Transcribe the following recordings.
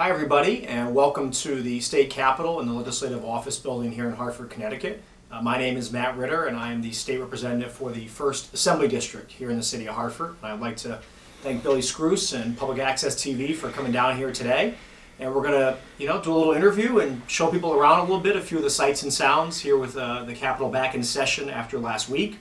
Hi everybody, and welcome to the State Capitol in the Legislative Office Building here in Hartford, Connecticut. My name is Matt Ritter, and I am the State Representative for the 1st Assembly District here in the City of Hartford. And I'd like to thank Billy Scroose and Public Access TV for coming down here today. And we're going to, do a little interview and show people around a little bit, a few of the sights and sounds here with the Capitol back in session after last week.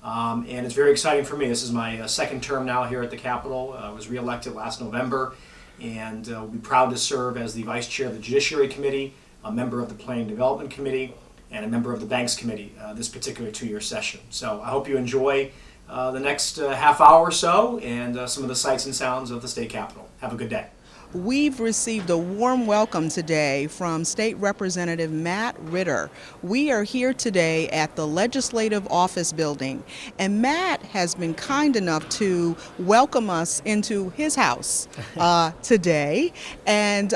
And it's very exciting for me. This is my second term now here at the Capitol. I was reelected last November, and we'll be proud to serve as the Vice Chair of the Judiciary Committee, a member of the Planning Development Committee, and a member of the Banks Committee this particular two-year session. So I hope you enjoy the next half hour or so and some of the sights and sounds of the State Capitol. Have a good day. We've received a warm welcome today from State Representative Matt Ritter. We are here today at the Legislative Office Building, and Matt has been kind enough to welcome us into his house today. And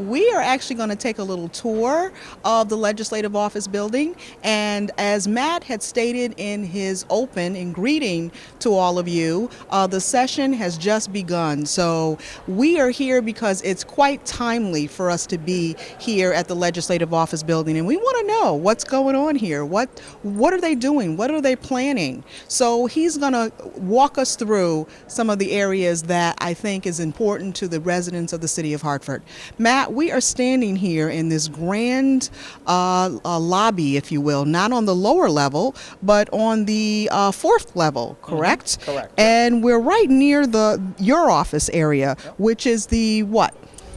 we are actually going to take a little tour of the Legislative Office Building. And as Matt had stated in his open in greeting to all of you, the session has just begun. So we are here because it's quite timely for us to be here at the Legislative Office Building, and we want to know what's going on here. What are they doing? What are they planning? So he's going to walk us through some of the areas that I think is important to the residents of the City of Hartford. Matt, we are standing here in this grand lobby, if you will, not on the lower level, but on the fourth level, correct? Mm-hmm. Correct. And we're right near your office area, which is the what?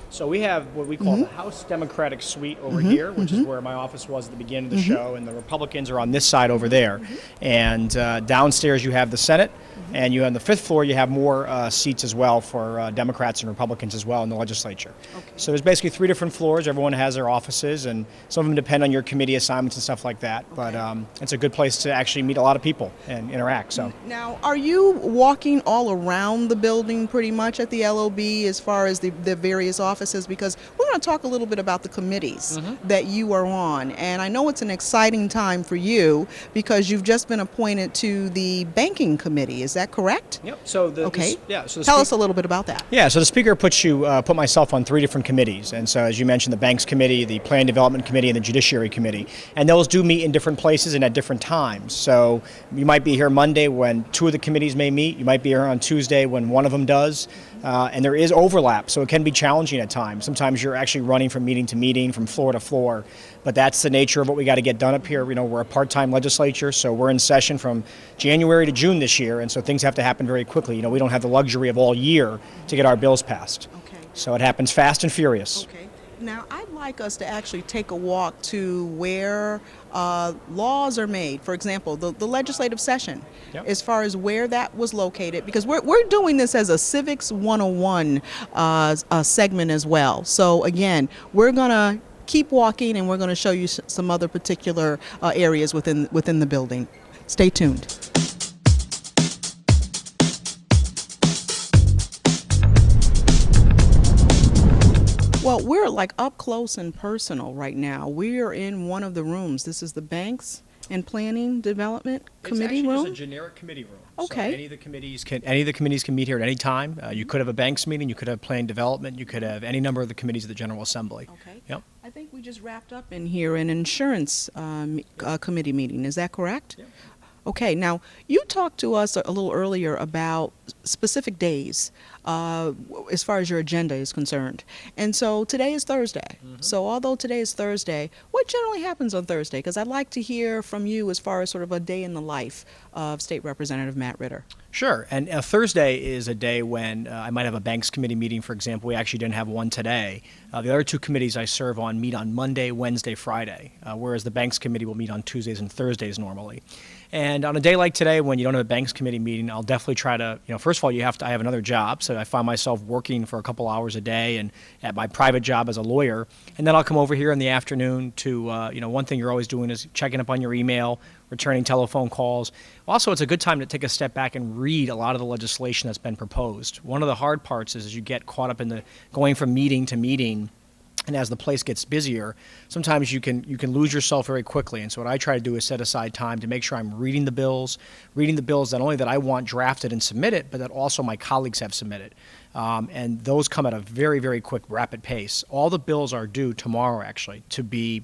So we have what we call the House Democratic Suite over here, which is where my office was at the beginning of the show, and the Republicans are on this side over there. And downstairs you have the Senate, and you on the 5th floor you have more seats as well for Democrats and Republicans as well in the legislature. Okay. So there's basically 3 different floors. Everyone has their offices, and some of them depend on your committee assignments and stuff like that. But it's a good place to actually meet a lot of people and interact. So now, are you walking all around the building pretty much at the LOB as far as the various offices? Because we're going to talk a little bit about the committees that you are on. And I know it's an exciting time for you because you've just been appointed to the Banking Committee. Is that correct? yep. So Tell us a little bit about that. Yeah, so the Speaker put myself on 3 different committees. And so as you mentioned, the Banks Committee, the Planning Development Committee, and the Judiciary Committee. And those do meet in different places and at different times. So you might be here Monday when 2 of the committees may meet. You might be here on Tuesday when one of them does. And there is overlap, so it can be challenging at times. Sometimes you're actually running from meeting to meeting, from floor to floor. But that's the nature of what we got to get done up here. We're a part-time legislature, so we're in session from January to June this year, and so things have to happen very quickly. We don't have the luxury of all year to get our bills passed. Okay. So it happens fast and furious. Okay. Now, I'd like us to actually take a walk to where laws are made. For example, the legislative session, as far as where that was located, because we're doing this as a Civics 101 segment as well. So again, we're going to keep walking and we're going to show you some other particular areas within the building. Stay tuned. Well, we're like up close and personal right now. We are in one of the rooms. This is the Banks and Planning Development Committee room. It's actually just a generic committee room. Okay. So any of the committees can meet here at any time. You could have a Banks meeting. You could have Planning Development. You could have any number of the committees of the General Assembly. Okay. Yep. I think we just wrapped up in here an insurance committee meeting. Is that correct? Yep. Okay. Now, you talked to us a little earlier about specific days as far as your agenda is concerned. And so today is Thursday. So although today is Thursday, what generally happens on Thursday? Because I'd like to hear from you as far as sort of a day in the life of State Representative Matt Ritter. Sure. And Thursday is a day when I might have a Banks Committee meeting, for example. We actually didn't have one today. The other 2 committees I serve on meet on Monday, Wednesday, Friday, whereas the Banks Committee will meet on Tuesdays and Thursdays normally. And on a day like today, when you don't have a Banks Committee meeting, I'll definitely try to, first of all, I have another job, so I find myself working for a couple hours a day and at my private job as a lawyer. And then I'll come over here in the afternoon to, one thing you're always doing is checking up on your email, returning telephone calls. Also, it's a good time to take a step back and read a lot of the legislation that's been proposed. One of the hard parts is you get caught up in the going from meeting to meeting And as the place gets busier, sometimes you can lose yourself very quickly. And so what I try to do is set aside time to make sure I'm reading the bills not only that I want drafted and submitted, but that also my colleagues have submitted. And those come at a very, very quick, rapid pace. All the bills are due tomorrow, actually, to be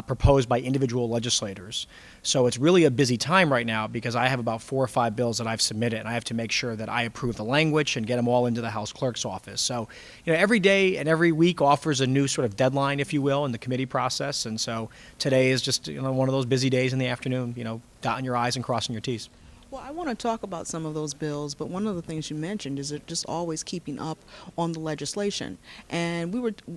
proposed by individual legislators. So it's really a busy time right now because I have about 4 or 5 bills that I've submitted, and I have to make sure that I approve the language and get them all into the House Clerk's office. So, every day and every week offers a new sort of deadline, if you will, in the committee process. And so today is just one of those busy days in the afternoon, dotting your I's and crossing your T's. Well, I want to talk about some of those bills, but one of the things you mentioned is that just always keeping up on the legislation. And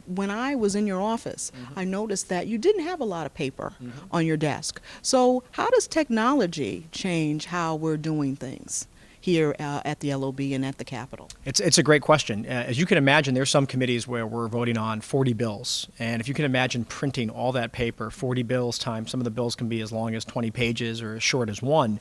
when I was in your office, I noticed that you didn't have a lot of paper on your desk. So how does technology change how we're doing things here at the LOB and at the Capitol? It's a great question. As you can imagine, there's some committees where we're voting on 40 bills. And if you can imagine printing all that paper, 40 bills times, some of the bills can be as long as 20 pages or as short as one.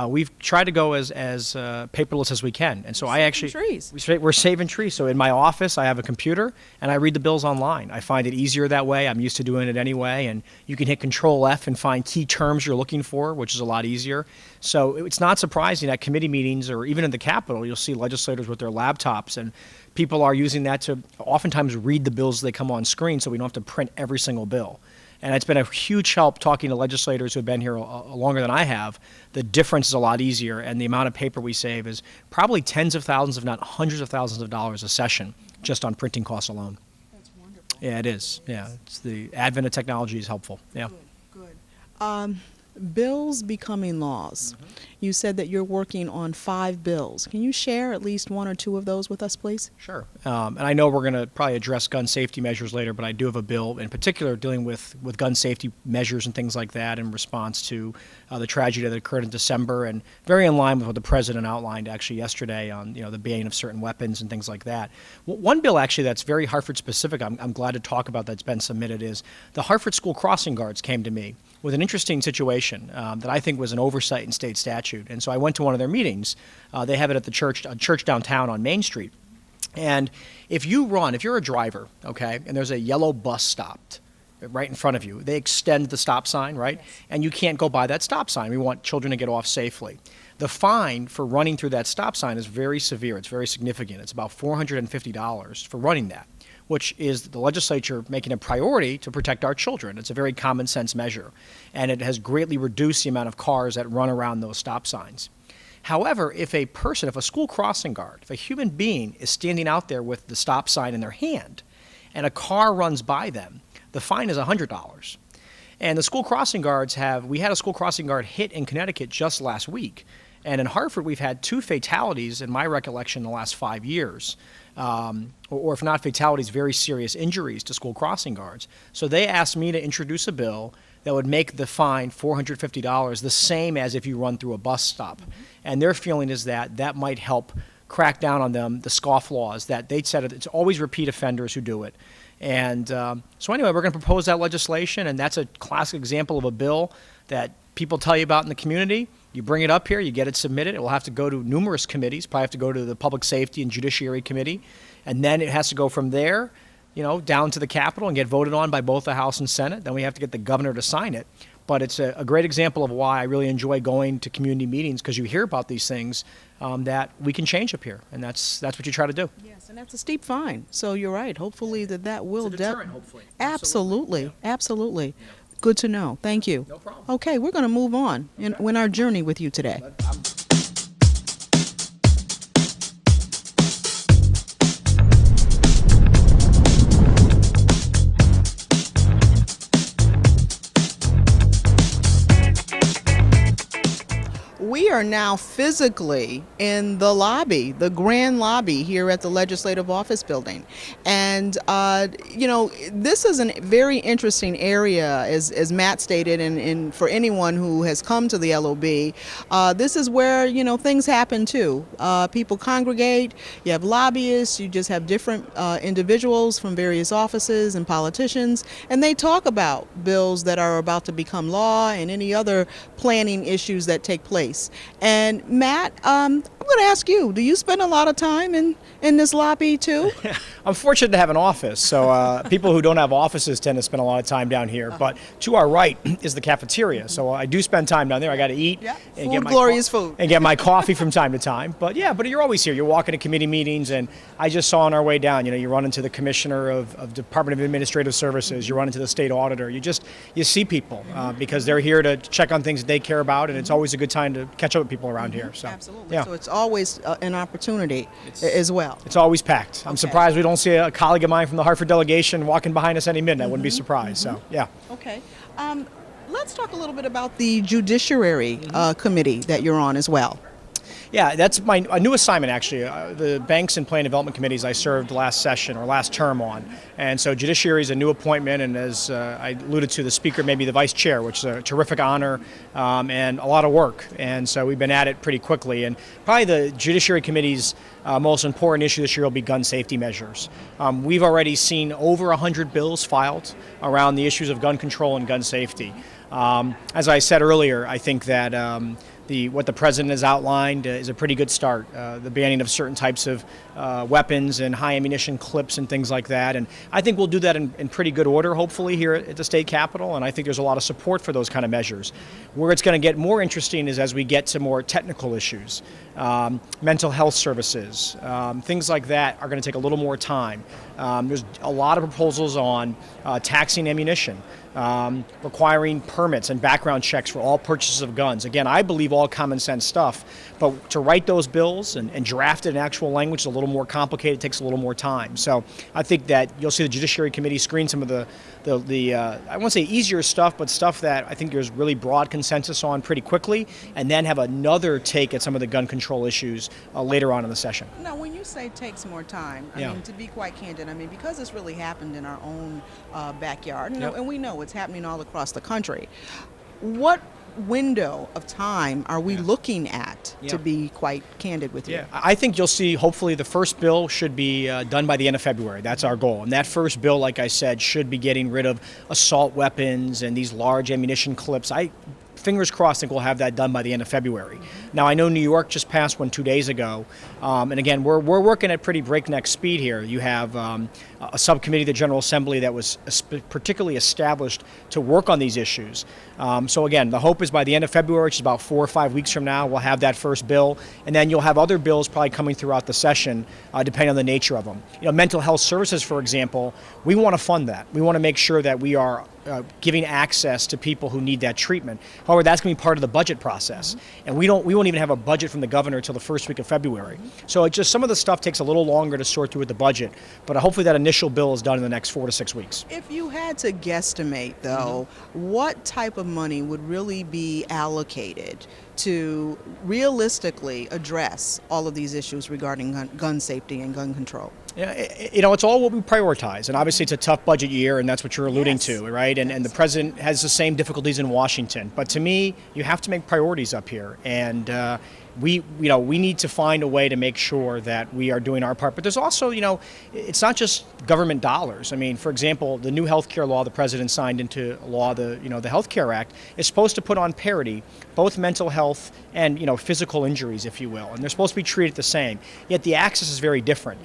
We've tried to go as paperless as we can. And so we're saving trees. So in my office, I have a computer and I read the bills online. I find it easier that way. I'm used to doing it anyway. And you can hit Control F and find key terms you're looking for, which is a lot easier. So it's not surprising at committee meetings or even in the Capitol, you'll see legislators with their laptops, and people are using that to oftentimes read the bills as they come on screen so we don't have to print every single bill. And it's been a huge help talking to legislators who have been here longer than I have. The difference is a lot easier, and the amount of paper we save is probably tens of thousands, if not hundreds of thousands of dollars a session just on printing costs alone. That's wonderful. Yeah, it is. Yeah, it's the advent of technology is helpful. Yeah. Good. Bills becoming laws. You said that you're working on 5 bills. Can you share at least 1 or 2 of those with us, please? Sure. And I know we're going to probably address gun safety measures later, but I do have a bill in particular dealing with gun safety measures and things like that in response to the tragedy that occurred in December, and very in line with what the President outlined actually yesterday on the banning of certain weapons and things like that. One bill actually that's very Hartford specific, I'm glad to talk about, that's been submitted, is the Hartford school crossing guards came to me with an interesting situation that I think was an oversight in state statute. And so I went to one of their meetings. They have it at the church downtown on Main Street. And if you're a driver, okay, and there's a yellow bus stopped right in front of you, they extend the stop sign, right? Yes. And you can't go by that stop sign. We want children to get off safely. The fine for running through that stop sign is very severe. It's very significant. It's about $450 for running that, which is the legislature making a priority to protect our children. It's a very common sense measure, and it has greatly reduced the amount of cars that run around those stop signs. However, if a school crossing guard, if a human being is standing out there with the stop sign in their hand and a car runs by them, the fine is $100. And the school crossing guards we had a school crossing guard hit in Connecticut just last week. And in Hartford, we've had 2 fatalities, in my recollection, in the last 5 years. Or if not fatalities, very serious injuries to school crossing guards. So they asked me to introduce a bill that would make the fine $450 the same as if you run through a bus stop. And their feeling is that might help crack down on them, the scofflaws that they said it's always repeat offenders who do it. And so anyway, we're going to propose that legislation, and that's a classic example of a bill that people tell you about in the community. You bring it up here, you get it submitted. It will have to go to numerous committees, probably have to go to the Public Safety and Judiciary Committee, and then it has to go from there, down to the Capitol and get voted on by both the House and Senate. Then we have to get the governor to sign it. But it's a great example of why I really enjoy going to community meetings, because you hear about these things that we can change up here, and that's what you try to do. Yes, and that's a steep fine. So you're right. Hopefully that will it's a deterrent, hopefully. Absolutely. Yeah. Absolutely. Yeah. Good to know. Thank you. No problem. Okay, we're going to move on in our journey with you today. We are now physically in the lobby, the grand lobby here at the Legislative Office Building. And, this is a very interesting area, as Matt stated, and for anyone who has come to the LOB, this is where, things happen too. People congregate, you have lobbyists, you just have different individuals from various offices and politicians, and they talk about bills that are about to become law and any other planning issues that take place. And Matt, I'm going to ask you, do you spend a lot of time in this lobby too? I'm fortunate to have an office, so people who don't have offices tend to spend a lot of time down here. But to our right is the cafeteria, so I do spend time down there. I got to eat and Food, glorious food. and get my coffee from time to time. But yeah, but you're always here. You're walking to committee meetings, and I just saw on our way down, you run into the commissioner of Department of Administrative Services. You run into the state auditor. You see people because they're here to check on things that they care about, and it's always a good time to catch up with people around here. So Absolutely. yeah. So it's always an opportunity as well. It's always packed. I'm surprised we don't see a colleague of mine from the Hartford delegation walking behind us any minute. I wouldn't be surprised. So, yeah. Okay. Let's talk a little bit about the Judiciary Committee that you're on as well. Yeah, that's a new assignment, actually. The Banks and Plan Development Committees I served last term on. And so Judiciary is a new appointment, and as I alluded to, the Speaker may be the Vice Chair, which is a terrific honor and a lot of work. And so we've been at it pretty quickly. And probably the Judiciary Committee's most important issue this year will be gun safety measures. We've already seen over 100 bills filed around the issues of gun control and gun safety. As I said earlier, I think that what the president has outlined is a pretty good start. The banning of certain types of weapons and high ammunition clips and things like that. And I think we'll do that in pretty good order, hopefully, here at the state capitol. And I think there's a lot of support for those kind of measures. Where it's going to get more interesting is as we get to more technical issues. Mental health services, things like that are going to take a little more time. There's a lot of proposals on taxing ammunition. Requiring permits and background checks for all purchases of guns. Again, I believe all common sense stuff, but to write those bills and draft it in actual language is a little more complicated, takes a little more time. So I think that you'll see the Judiciary Committee screen some of the I won't say easier stuff, but stuff that I think there's really broad consensus on pretty quickly, and then have another take at some of the gun control issues later on in the session. Now, when you say takes more time, I mean, to be quite candid, because it's really happened in our own backyard, and we know it's happening all across the country. What window of time are we looking at, to be quite candid with you? I think you'll see, hopefully, the first bill should be done by the end of February. That's our goal. And that first bill, like I said, should be getting rid of assault weapons and these large ammunition clips. Fingers crossed, I think we'll have that done by the end of February. Now, I know New York just passed one 2 days ago, and again, we're working at pretty breakneck speed here. You have a subcommittee of the General Assembly that was particularly established to work on these issues. So again, the hope is by the end of February, which is about 4 or 5 weeks from now, we'll have that first bill, and then you'll have other bills probably coming throughout the session, depending on the nature of them. Mental health services, for example, we want to fund that. We want to make sure that we are giving access to people who need that treatment. However, that's going to be part of the budget process, and we won't even have a budget from the governor until the first week of February. So it's just some of the stuff takes a little longer to sort through with the budget, but hopefully that initial bill is done in the next 4 to 6 weeks. If you had to guesstimate, though, what type of money would really be allocated to realistically address all of these issues regarding gun safety and gun control? It's all what we prioritize, and obviously it's a tough budget year, and that's what you're alluding to, right? And the president has the same difficulties in Washington. But to me, you have to make priorities up here, and we need to find a way to make sure that we are doing our part. But there's also, it's not just government dollars. I mean, for example, the new health care law the president signed into law, the Health Care Act, is supposed to put on parity both mental health and physical injuries, if you will, and they're supposed to be treated the same. Yet the access is very different.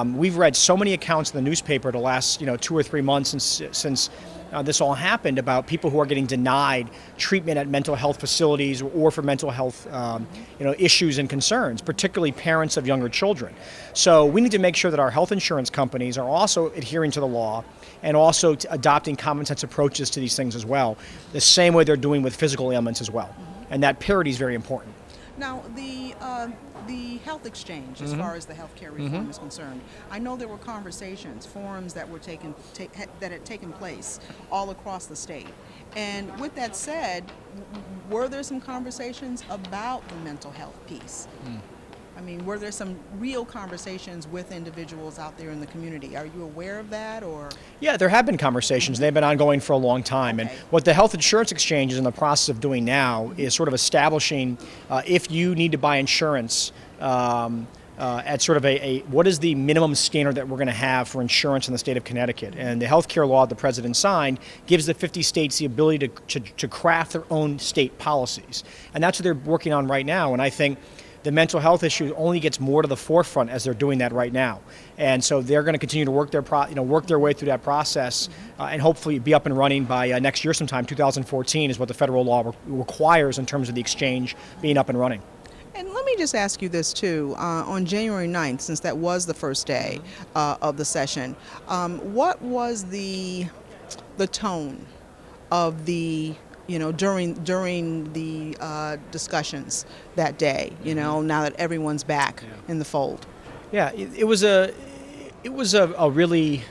We've read so many accounts in the newspaper the last 2 or 3 months since this all happened about people who are getting denied treatment at mental health facilities or for mental health issues and concerns, particularly parents of younger children. So we need to make sure that our health insurance companies are also adhering to the law and also adopting common sense approaches to these things as well, the same way they're doing with physical ailments as well. And that parity is very important. Now, the health exchange, as far as the healthcare reform is concerned, I know there were conversations, forums that were that had taken place all across the state. And with that said, were there some conversations about the mental health piece? I mean, were there some real conversations with individuals out there in the community? Are you aware of that, or? Yeah, there have been conversations. They've been ongoing for a long time. Okay. And what the health insurance exchange is in the process of doing now is sort of establishing if you need to buy insurance at sort of what is the minimum standard that we're going to have for insurance in the state of Connecticut. And the healthcare law the president signed gives the 50 states the ability to craft their own state policies. And that's what they're working on right now. And I think the mental health issue only gets more to the forefront as they're doing that right now. And so they're going to continue to work their way through that process and hopefully be up and running by next year sometime. 2014 is what the federal law requires in terms of the exchange being up and running. And let me just ask you this too, on January 9th, since that was the first day of the session, what was the tone of the, during the discussions that day, now that everyone's back in the fold? Yeah, it was a really,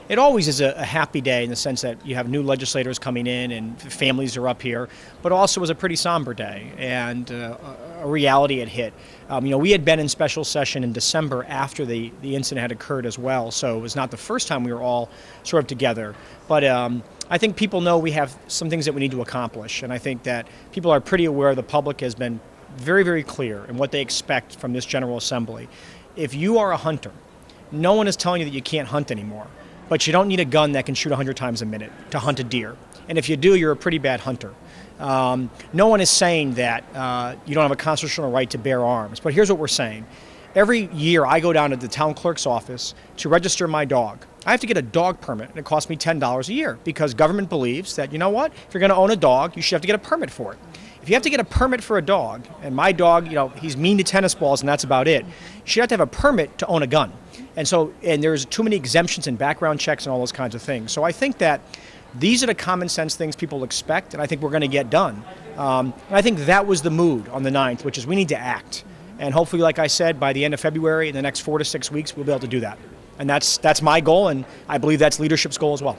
it always is a happy day in the sense that you have new legislators coming in and families are up here, but also was a pretty somber day and a reality had hit. We had been in special session in December after the incident had occurred as well, so it was not the first time we were all sort of together. But I think people know we have some things that we need to accomplish, and I think that people are pretty aware. The public has been very, very clear in what they expect from this General Assembly. If you are a hunter, no one is telling you that you can't hunt anymore. But you don't need a gun that can shoot 100 times a minute to hunt a deer. And if you do, you're a pretty bad hunter. No one is saying that you don't have a constitutional right to bear arms. But here's what we're saying. Every year I go down to the town clerk's office to register my dog. I have to get a dog permit, and it costs me $10 a year because government believes that, if you're going to own a dog, you should have to get a permit for it. If you have to get a permit for a dog, and my dog, he's mean to tennis balls and that's about it, you should have to have a permit to own a gun. And there's too many exemptions and background checks and all those kinds of things. So I think that these are the common sense things people expect, and I think we're going to get done. And I think that was the mood on the 9th, which is we need to act. And hopefully, like I said, by the end of February, in the next 4 to 6 weeks, we'll be able to do that. And that's my goal, and I believe that's leadership's goal as well.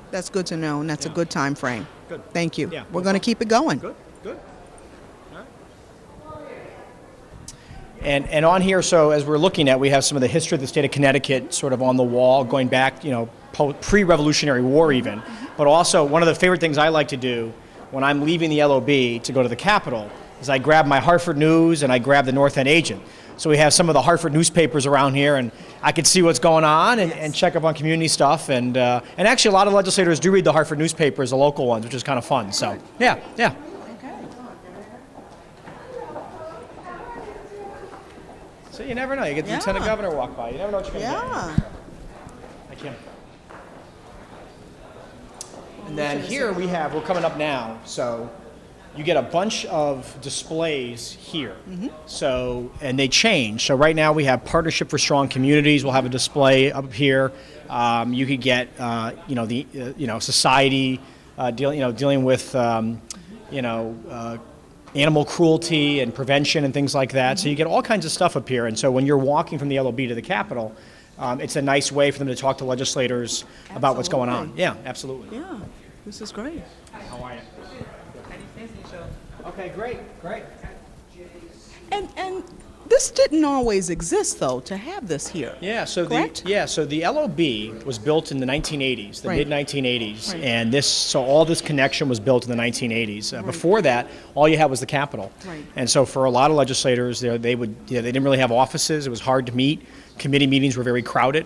That's good to know, and that's a good time frame. Good. Thank you. Yeah. We're going to keep it going. Good. And on here, so as we're looking at, we have some of the history of the state of Connecticut sort of on the wall, going back, pre-Revolutionary War even. But also, one of the favorite things I like to do when I'm leaving the LOB to go to the Capitol is I grab my Hartford News and I grab the North End Agent. So we have some of the Hartford newspapers around here, and I can see what's going on and check up on community stuff. And actually, a lot of legislators do read the Hartford newspapers, the local ones, which is kind of fun. So, yeah. So you never know. You get the lieutenant governor walk by. You never know what you're going to get. I can't. And then here we're coming up now. So you get a bunch of displays here. So, and they change. So right now we have Partnership for Strong Communities. We'll have a display up here. You could get, society dealing with, animal cruelty and prevention and things like that. So you get all kinds of stuff up here. And so when you're walking from the LOB to the Capitol, it's a nice way for them to talk to legislators about what's going on. Yeah, absolutely. Yeah, this is great. How are you? Okay, great. And this didn't always exist, though, to have this here. Yeah, so correct? The LOB was built in the 1980s, the Right. mid-1980s, Right. and all this connection was built in the 1980s. Before that, all you had was the Capitol. Right. And so for a lot of legislators, they didn't really have offices. It was hard to meet. Committee meetings were very crowded.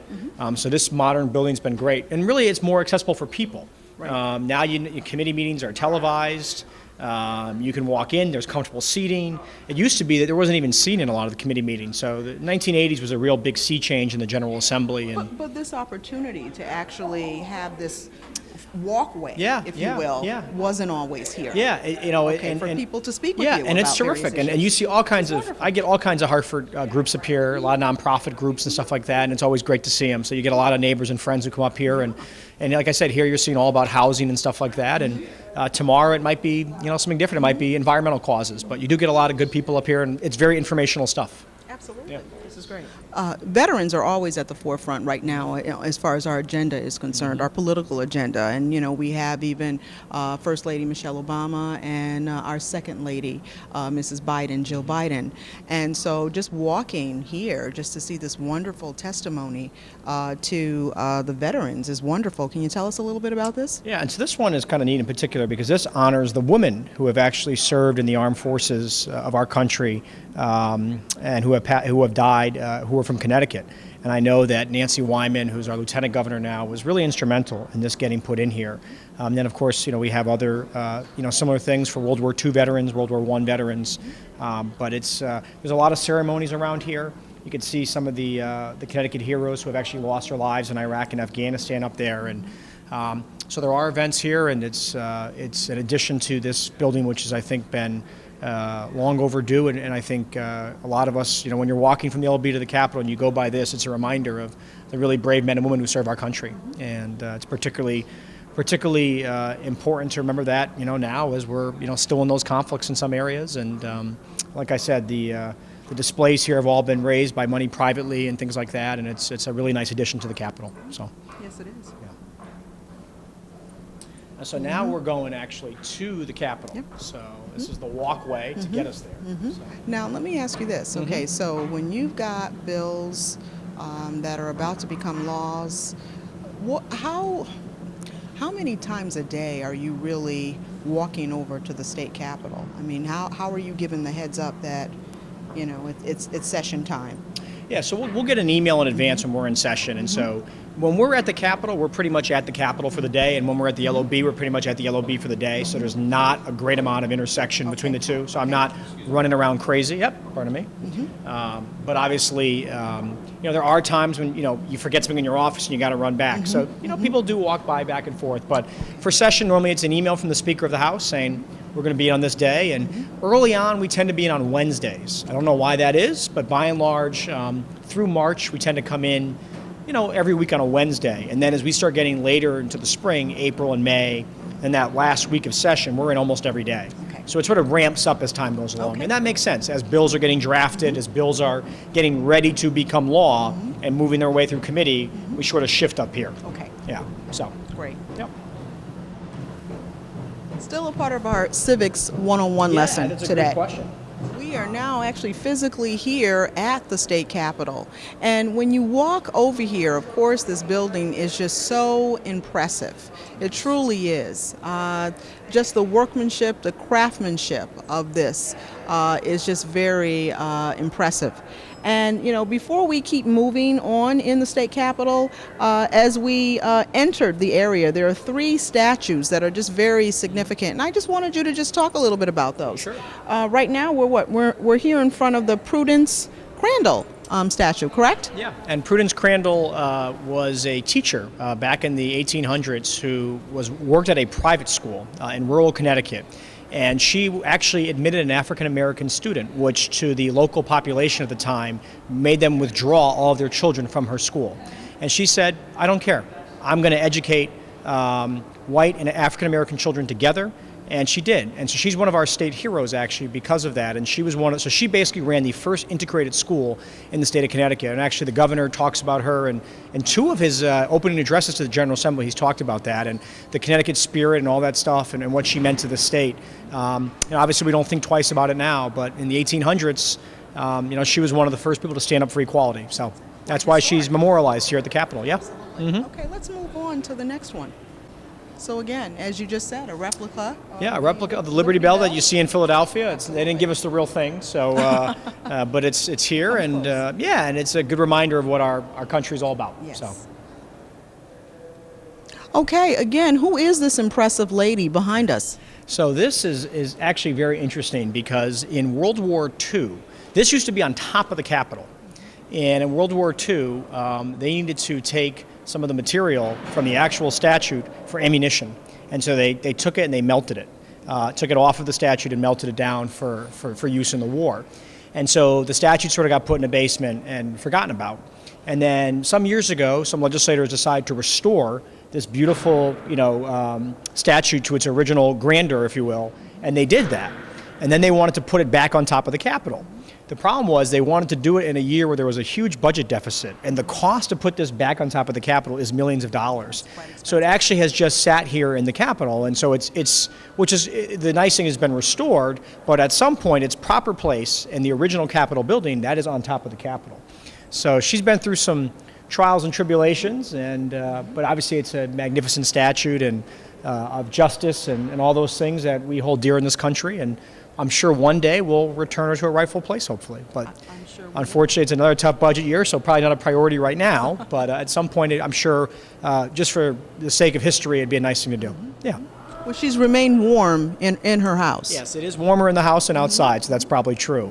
So this modern building's been great, and really it's more accessible for people. Right. Now committee meetings are televised. You can walk in, there's comfortable seating. It used to be that there wasn't even seating in a lot of the committee meetings. So the 1980s was a real big sea change in the General Assembly. And But this opportunity to actually have this walkway, Yeah, if yeah, you will, yeah. wasn't always here. yeah, For people to speak with yeah, you and it's about various terrific. And issues. you see all kinds of, wonderful. I get all kinds of Hartford groups up here, a lot of nonprofit groups and stuff like that, and it's always great to see them. So you get a lot of neighbors and friends who come up here, and like I said, here you're seeing all about housing and stuff like that. And tomorrow it might be, something different. It might be environmental causes, but you do get a lot of good people up here, and it's very informational stuff. Absolutely. Yeah. This is great. Veterans are always at the forefront right now as far as our agenda is concerned, our political agenda. And, we have even First Lady Michelle Obama and our Second Lady, Mrs. Biden, Jill Biden. And so just walking here, just to see this wonderful testimony to the veterans is wonderful. Can you tell us a little bit about this? Yeah, and so this one is kind of neat in particular because this honors the women who have actually served in the armed forces of our country and who have who have died who are from Connecticut. And I know that Nancy Wyman, who's our lieutenant governor now, was really instrumental in this getting put in here. Then, of course, we have other, similar things for World War II veterans, World War I veterans. But there's a lot of ceremonies around here. You can see some of the Connecticut heroes who have actually lost their lives in Iraq and Afghanistan up there. And so there are events here, and it's in addition to this building, which has, I think, been long overdue, and I think a lot of us, when you're walking from the LOB to the Capitol and you go by this, it's a reminder of the really brave men and women who serve our country, and it's particularly important to remember that now as we're still in those conflicts in some areas, and like I said, the displays here have all been raised by money privately and things like that, and it's a really nice addition to the Capitol. So Yes, it is. yeah. So now we're going actually to the Capitol. Yep. So this is the walkway to get us there. So. Now, let me ask you this. Okay, so when you've got bills that are about to become laws, how many times a day are you really walking over to the state capitol? I mean, how are you given the heads up that it's session time? Yeah, so we'll get an email in advance when we're in session, and so when we're at the Capitol, we're pretty much at the Capitol for the day, and when we're at the LOB, we're pretty much at the LOB for the day, so there's not a great amount of intersection between the two, so I'm not running around crazy. Yep, pardon me. But obviously, there are times when, you forget something in your office and you got to run back, so, people do walk by back and forth, but for session, normally it's an email from the Speaker of the House saying, we're going to be on this day, and early on we tend to be in on Wednesdays. I don't know why that is, but by and large, through March we tend to come in, every week on a Wednesday, and then as we start getting later into the spring, April and May, and that last week of session, we're in almost every day. Okay. So it sort of ramps up as time goes along, and that makes sense. As bills are getting drafted, as bills are getting ready to become law and moving their way through committee, we sort of shift up here. Okay. Yeah, so. Great. Yep. Still a part of our Civics 101 lesson that's a today. great question. We are now actually physically here at the state capitol. And when you walk over here, of course, this building is just so impressive. It truly is. Just the workmanship, the craftsmanship of this is just very impressive. And, before we keep moving on in the state capitol, as we entered the area, there are 3 statues that are just very significant. And I just wanted you to just talk a little bit about those. Sure. Right now, we're here in front of the Prudence Crandall statue, correct? Yeah, and Prudence Crandall was a teacher back in the 1800s who worked at a private school in rural Connecticut. And she actually admitted an African-American student, which to the local population at the time made them withdraw all of their children from her school. And she said, I don't care. I'm going to educate white and African-American children together. And she did. And so she's one of our state heroes, actually, because of that. And she was so she basically ran the first integrated school in the state of Connecticut. And actually the governor talks about her, and in 2 of his opening addresses to the General Assembly, he's talked about that, and the Connecticut spirit and all that stuff, and what she meant to the state. Obviously we don't think twice about it now, but in the 1800s, she was one of the first people to stand up for equality. So that's why she's memorialized here at the Capitol, yeah? Okay, let's move on to the next one. So again, as you just said, a replica. Yeah, a replica of the Liberty Bell that you see in Philadelphia. They didn't give us the real thing, so but it's here, and and it's a good reminder of what our country is all about. Yes. So. Okay, again, who is this impressive lady behind us? So this is actually very interesting because in World War II, this used to be on top of the Capitol, and in World War II, they needed to take some of the material from the actual statute for ammunition. And so they took it and they melted it. Took it off of the statute and melted it down for use in the war. And so the statute sort of got put in a basement and forgotten about. And then some years ago, some legislators decided to restore this beautiful, statute to its original grandeur, if you will, and they did that. And then they wanted to put it back on top of the Capitol. The problem was they wanted to do it in a year where there was a huge budget deficit, and the cost to put this back on top of the Capitol is millions of dollars. So it actually has just sat here in the Capitol, and so the nice thing has been restored, but at some point its proper place in the original Capitol building, that is on top of the Capitol. So she's been through some trials and tribulations, and but obviously it's a magnificent statute and of justice and all those things that we hold dear in this country, and I'm sure one day we'll return her to her rightful place, hopefully. But I'm sure we unfortunately, it's another tough budget year, so probably not a priority right now. But at some point, I'm sure, just for the sake of history, it'd be a nice thing to do. Yeah. Well, she's remained warm in her house. Yes, it is warmer in the house than outside, so that's probably true.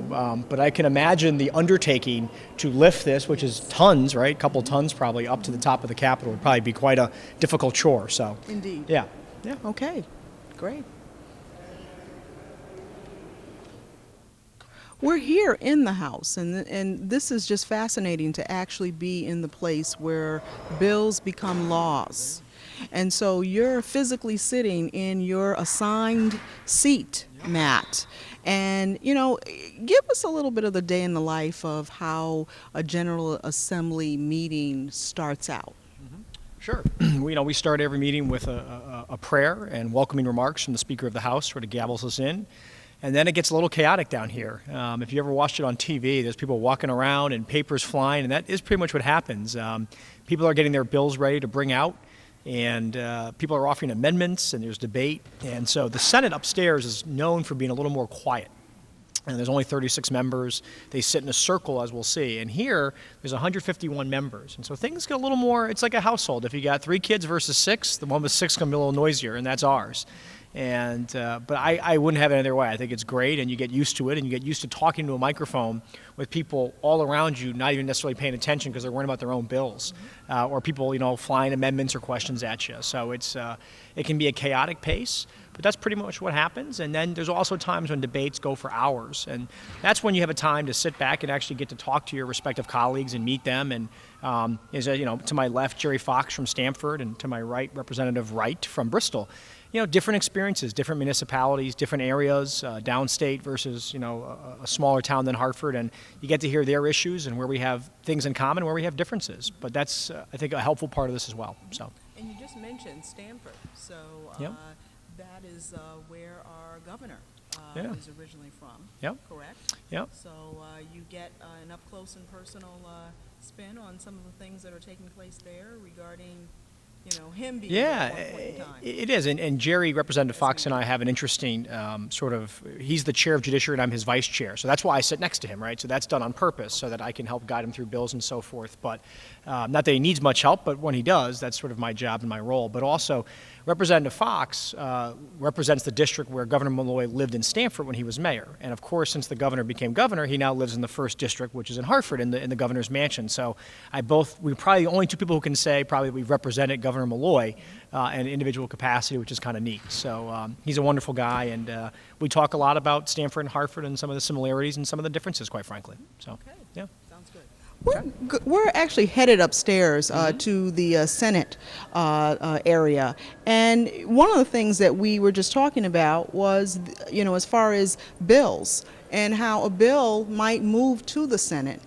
But I can imagine the undertaking to lift this, which is tons, right? A couple tons probably up to the top of the Capitol would probably be quite a difficult chore. So, Indeed. yeah, yeah. Okay, great. We're here in the House, and this is just fascinating to actually be in the place where bills become laws. And so you're physically sitting in your assigned seat, Matt. And, you know, give us a little bit of the day in the life of how a General Assembly meeting starts out. Sure. We start every meeting with a prayer and welcoming remarks from the Speaker of the House, sort of gavels us in. And then it gets a little chaotic down here. If you ever watched it on TV, there's people walking around and papers flying, and that is pretty much what happens. People are getting their bills ready to bring out, and people are offering amendments, and there's debate. And so the Senate upstairs is known for being a little more quiet. And there's only 36 members. They sit in a circle, as we'll see. And here, there's 151 members. And so things get a little more, it's like a household. If you got 3 kids versus 6, the one with 6 is going to be a little noisier, and that's ours. And but I wouldn't have it any other way. I think it's great, and you get used to it, and you get used to talking to a microphone with people all around you, not even necessarily paying attention because they're worrying about their own bills, or people, flying amendments or questions at you. So it can be a chaotic pace, but that's pretty much what happens. And then there's also times when debates go for hours, and that's when you have a time to sit back and actually get to talk to your respective colleagues and meet them. And to my left, Jerry Fox from Stamford, and to my right, Representative Wright from Bristol. Different experiences, different municipalities, different areas, downstate versus, a smaller town than Hartford. And you get to hear their issues and where we have things in common, where we have differences. But that's, I think, a helpful part of this as well. So. And you just mentioned Stamford. So Yep. that is where our governor Yeah. is originally from, Yep. correct? Yep. So you get an up-close and personal spin on some of the things that are taking place there regarding him being there at one point in time. It is. And Jerry, Representative Fox, and I have an interesting he's the chair of Judiciary and I'm his vice chair. So that's why I sit next to him, right? So that's done on purpose so that I can help guide him through bills and so forth. But not that he needs much help, but when he does, that's sort of my job and my role. But also, Representative Fox represents the district where Governor Malloy lived in Stamford when he was mayor. And of course, since the governor became governor, he now lives in the 1st district, which is in Hartford, in the governor's mansion. So we're probably the only 2 people who can say probably we've represented Governor Malloy in an individual capacity, which is kind of neat. So he's a wonderful guy, and we talk a lot about Stamford and Hartford and some of the similarities and some of the differences, quite frankly. So, Okay. yeah. Sounds good. We're actually headed upstairs to the Senate area, and one of the things that we were just talking about was, as far as bills and how a bill might move to the Senate.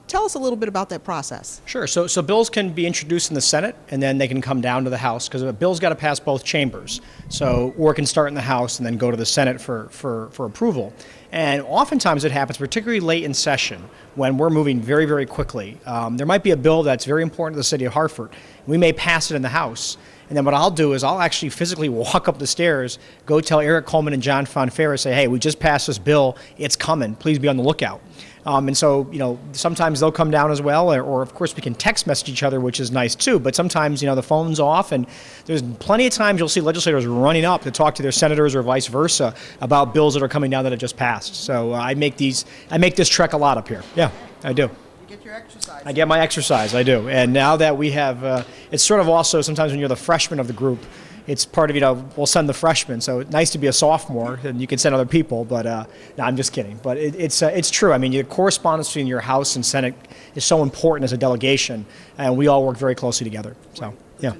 Tell us a little bit about that process. Sure. So bills can be introduced in the Senate, and then they can come down to the House, because a bill's got to pass both chambers. Or it can start in the House and then go to the Senate for approval. And oftentimes it happens, particularly late in session, when we're moving very, very quickly. There might be a bill that's very important to the city of Hartford. We may pass it in the House. And then what I'll do is I'll actually physically walk up the stairs, go tell Eric Coleman and John Fonfera, say, hey, we just passed this bill. It's coming. Please be on the lookout. And so, sometimes they'll come down as well, or of course we can text message each other, which is nice too. But sometimes, the phone's off, and there's plenty of times you'll see legislators running up to talk to their senators or vice versa about bills that are coming down that have just passed. So I make this trek a lot up here. Yeah, I do. Get your exercise. I get my exercise, I do. And now that we have, it's sort of also sometimes when you're the freshman of the group, it's part of, we'll send the freshmen. So it's nice to be a sophomore, and you can send other people. But no, I'm just kidding. But it's true. I mean, the correspondence between your House and Senate is so important as a delegation, and we all work very closely together. So, yeah.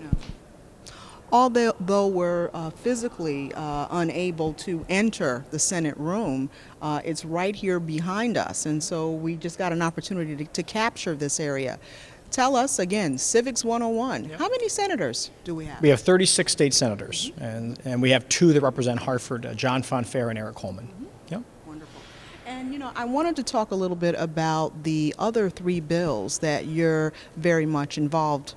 Although we're physically unable to enter the Senate room, it's right here behind us, and so we just got an opportunity to capture this area. Tell us again, Civics 101. Yep. How many senators do we have? We have 36 state senators, and we have 2 that represent Hartford, John Fonfera and Eric Coleman. Yep. Wonderful. And I wanted to talk a little bit about the other 3 bills that you're very much involved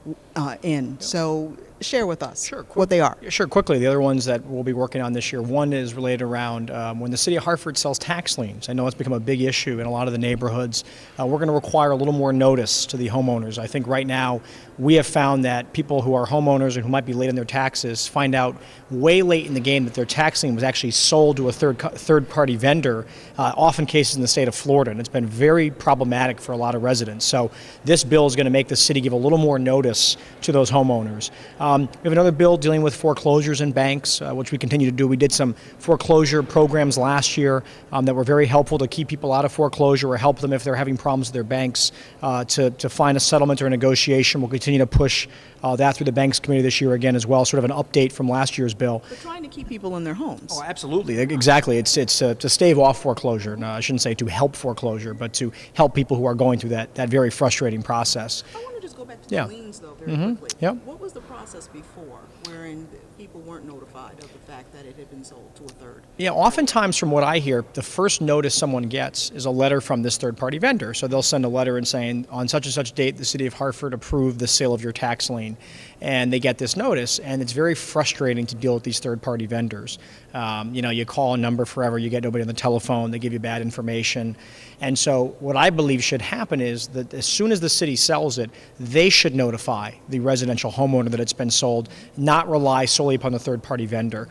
in. Yep. So share with us Sure, what they are. Sure, quickly. The other ones that we'll be working on this year, one is related around when the city of Hartford sells tax liens. I know it's become a big issue in a lot of the neighborhoods. We're going to require a little more notice to the homeowners. I think right now we have found that people who are homeowners and who might be late on their taxes find out way late in the game that their tax lien was actually sold to a third-party vendor, often cases in the state of Florida, and it's been very problematic for a lot of residents. So this bill is going to make the city give a little more notice to those homeowners. We have another bill dealing with foreclosures in banks, which we continue to do. We did some foreclosure programs last year that were very helpful to keep people out of foreclosure or help them if they're having problems with their banks to find a settlement or a negotiation. We'll continue to push that through the Banks Committee this year again as well, sort of an update from last year's bill. We're trying to keep people in their homes. Oh, absolutely. Exactly. It's to stave off foreclosure. No, I shouldn't say to help foreclosure, but to help people who are going through that very frustrating process. I want to just go back to Yeah. the liens, though, very quickly. Yep. What was the process before wherein people weren't notified of the fact that it had been sold to a third? Yeah, oftentimes from what I hear, the first notice someone gets is a letter from this third-party vendor. So they'll send a letter and saying, on such and such date, the city of Hartford approved the sale of your tax lien. And they get this notice, and it's very frustrating to deal with these third-party vendors. You call a number forever, you get nobody on the telephone, they give you bad information. And so what I believe should happen is that as soon as the city sells it, they should notify the residential homeowner that it's been sold, not rely solely upon the third-party vendor.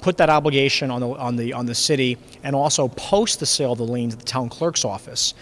Put that obligation on the city, and also post the sale of the liens at the town clerk's office.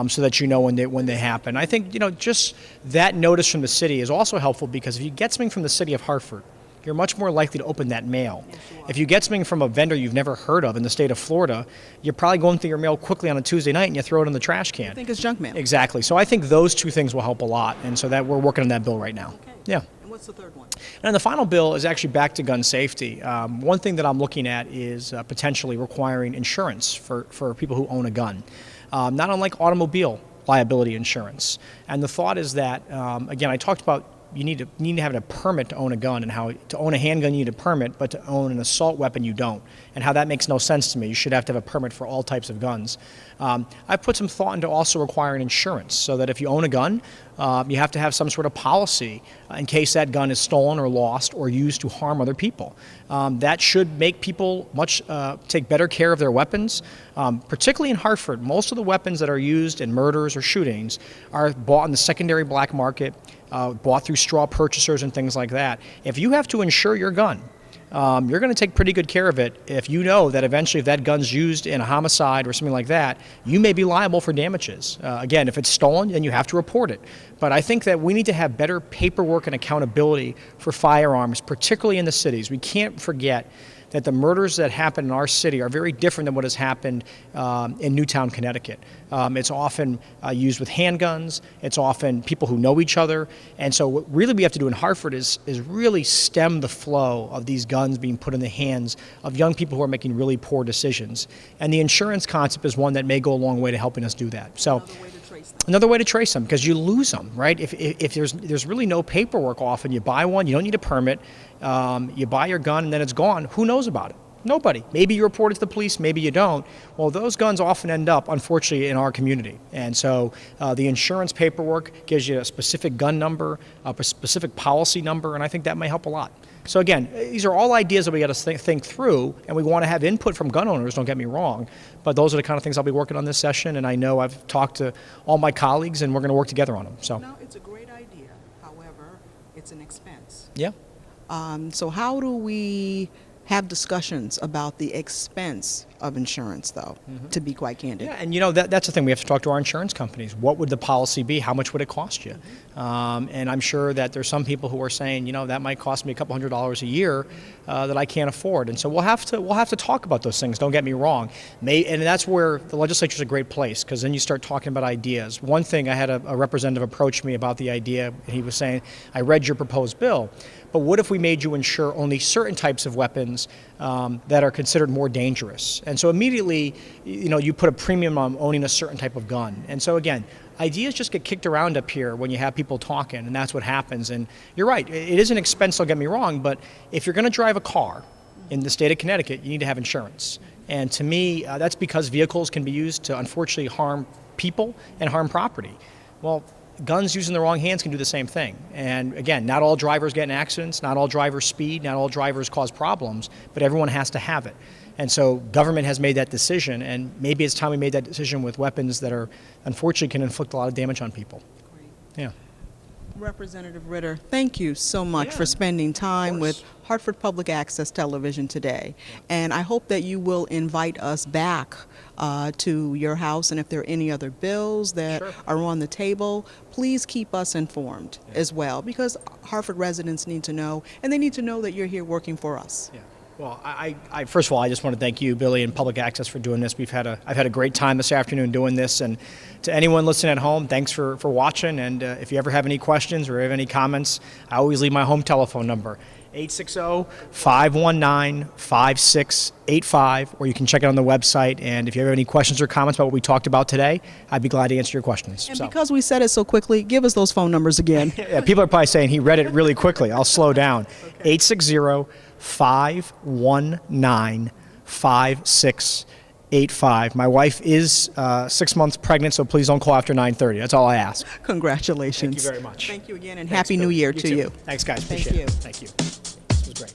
So that you know when they happen. I think just that notice from the city is also helpful, because if you get something from the city of Hartford, you're much more likely to open that mail. If you get something from a vendor you've never heard of in the state of Florida, you're probably going through your mail quickly on a Tuesday night and you throw it in the trash can. I think it's junk mail. Exactly. So I think those two things will help a lot, and so that we're working on that bill right now. Okay. Yeah. And what's the third one? And the final bill is actually back to gun safety. One thing that I'm looking at is potentially requiring insurance for people who own a gun, not unlike automobile liability insurance. And the thought is that, again, I talked about you need to have a permit to own a gun, and how to own a handgun you need a permit, but to own an assault weapon you don't, and how that makes no sense to me. You should have to have a permit for all types of guns. I put some thought into also requiring insurance, so that if you own a gun, you have to have some sort of policy in case that gun is stolen or lost or used to harm other people. That should make people take better care of their weapons. Particularly in Hartford, most of the weapons that are used in murders or shootings are bought in the secondary black market, bought through straw purchasers and things like that. If you have to insure your gun, you're going to take pretty good care of it if you know that eventually if that gun's used in a homicide or something like that, you may be liable for damages. Again, if it's stolen, then you have to report it. But I think that we need to have better paperwork and accountability for firearms, particularly in the cities. We can't forget that the murders that happen in our city are very different than what has happened in Newtown, Connecticut. It's often used with handguns. It's often people who know each other. And so what really we have to do in Hartford is really stem the flow of these guns being put in the hands of young people who are making really poor decisions. And the insurance concept is one that may go a long way to helping us do that. So another way to trace them, because you lose them, right? If there's really no paperwork, often you buy one, you don't need a permit, you buy your gun and then it's gone. Who knows about it? Nobody. Maybe you report it to the police, maybe you don't. Well, those guns often end up, unfortunately, in our community. And so the insurance paperwork gives you a specific gun number, a specific policy number, and I think that may help a lot. So again, these are all ideas that we got to think through, and we want to have input from gun owners, don't get me wrong, but those are the kind of things I'll be working on this session, and I know I've talked to all my colleagues, and we're going to work together on them. So. No, it's a great idea. However, it's an expense. Yeah. So how do we have discussions about the expense of insurance, though, to be quite candid? Yeah, and that's the thing. We have to talk to our insurance companies. What would the policy be? How much would it cost you? And I'm sure that there's some people who are saying, that might cost me a couple $100s a year that I can't afford. And so we'll have to talk about those things. Don't get me wrong. And that's where the legislature is a great place, because then you start talking about ideas. One thing, I had a representative approach me about the idea, and he was saying, I read your proposed bill, but what if we made you insure only certain types of weapons that are considered more dangerous? And so immediately, you put a premium on owning a certain type of gun. And so again, ideas just get kicked around up here when you have people talking, and that's what happens. And you're right, it is an expense, don't get me wrong, but if you're going to drive a car in the state of Connecticut, you need to have insurance. And to me, that's because vehicles can be used to unfortunately harm people and harm property. Well, guns used in the wrong hands can do the same thing. And again, not all drivers get in accidents, not all drivers speed, not all drivers cause problems, but everyone has to have it. And so government has made that decision, and maybe it's time we made that decision with weapons that are, unfortunately, can inflict a lot of damage on people. Yeah. Representative Ritter, thank you so much Yeah, for spending time of with course. Hartford Public Access Television today. And I hope that you will invite us back to your house, and if there are any other bills that Sure. are on the table, please keep us informed as well, because Hartford residents need to know, and they need to know that you're here working for us. Yeah. Well, I first of all, I just want to thank you, Billy, and Public Access for doing this. I've had a great time this afternoon doing this, and to anyone listening at home, thanks for watching. And if you ever have any questions or have any comments, I always leave my home telephone number, 860-519-5685, or you can check it on the website. And if you have any questions or comments about what we talked about today, I'd be glad to answer your questions. And So. because we said it so quickly, give us those phone numbers again. Yeah, people are probably saying he read it really quickly. I'll slow down. 860-519-5685. My wife is 6 months pregnant, so please don't call after 9:30. That's all I ask. Congratulations. Thank you very much. Thank you again, and Thanks, Happy New Bill. Year You to too. you. Thanks, guys. Thank Appreciate you. it. Thank you. This was great.